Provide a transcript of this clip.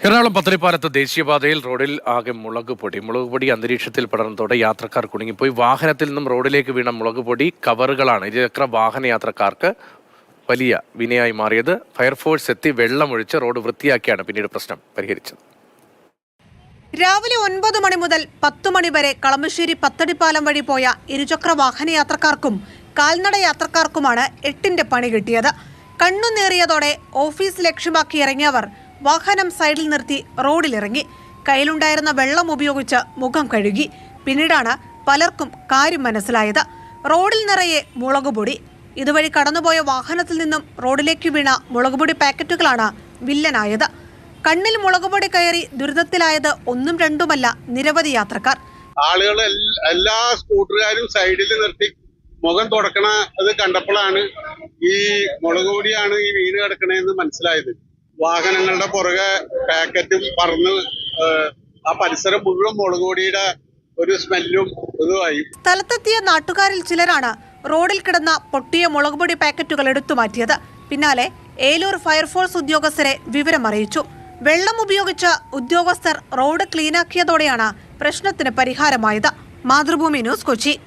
എറണാകുളം പത്തടിപ്പാലത്ത് ദേശീയപാതയിൽ റോഡിൽ ആകെ മുളക് പൊടി അന്തരീക്ഷത്തിൽ പടർന്നതോടെ യാത്രക്കാർ കുടുങ്ങിപ്പോയി. വാഹനത്തിൽ നിന്നും റോഡിലേക്ക് വീണ മുളക് പൊടി കവറുകളാണ് ഇരുചക്ര വാഹന യാത്രക്കാർക്ക് വലിയ വിനയായി മാറിയത്. ഫയർഫോഴ്സ് എത്തി വെള്ളമൊഴിച്ച് റോഡ് വൃത്തിയാക്കിയാണ് പിന്നീട് പ്രശ്നം പരിഹരിച്ചത്. രാവിലെ 9 മണി മുതൽ 10 മണി വരെ കളമശ്ശേരി പത്തടിപ്പാലം വഴി പോയ ഇരുചക്ര വാഹന യാത്രക്കാർക്കും കാൽനട യാത്രക്കാർക്കുമാണ് 8ന്റെ പണി കിട്ടിയത്. കണ്ണുനേറിയതോടെ ഓഫീസ് ലക്ഷ്യമാക്കി ഇറങ്ങിയവർ വാഹനം സൈഡിൽ നിർത്തി റോഡിലിറങ്ങി. കയ്യിലുണ്ടായിരുന്ന വെള്ളം ഉപയോഗിച്ച് മുഖം കഴുകി. പിന്നീടാണ് പലർക്കും കാര്യം മനസ്സിലായത്. റോഡിൽ നിറയെ മുളകുപൊടി. ഇതുവഴി കടന്നുപോയ വാഹനത്തിൽ നിന്നും റോഡിലേക്ക് വീണ മുളകുപൊടി പാക്കറ്റുകളാണ് വില്ലനായത്. കണ്ണിൽ മുളകുപൊടി കയറി ദുരിതത്തിലായത് ഒന്നും രണ്ടുമല്ല നിരവധി യാത്രക്കാർ. ആളുകൾ എല്ലാ സ്കൂട്ടറുകാരും സൈഡിൽ നിർത്തി മുഖം തുടക്കണ അത് കണ്ടപ്പോഴാണ് ഈ മുളക് പൊടിയാണ് ഈ വീണ് കിടക്കണേന്ന് മനസ്സിലായത്. വാഹനങ്ങളുടെ പുറകെ പാക്കറ്റും പറന്ന് ആ പരിസരം മുഴുവൻ മുളക് പൊടിയുടെ ഒരു സ്മെല്ലും ഇതുമായി. സ്ഥലത്തെത്തിയ നാട്ടുകാരിൽ ചിലരാണ് റോഡിൽ കിടന്ന പൊട്ടിയ മുളകുപൊടി പാക്കറ്റുകൾ എടുത്തു മാറ്റിയത്. പിന്നാലെ ഏലൂർ ഫയർഫോഴ്സ് ഉദ്യോഗസ്ഥരെ വിവരമറിയിച്ചു. വെള്ളം ഉപയോഗിച്ച് ഉദ്യോഗസ്ഥർ റോഡ് ക്ലീനാക്കിയതോടെയാണ് പ്രശ്നത്തിന് പരിഹാരമായത്. മാതൃഭൂമി ന്യൂസ്, കൊച്ചി.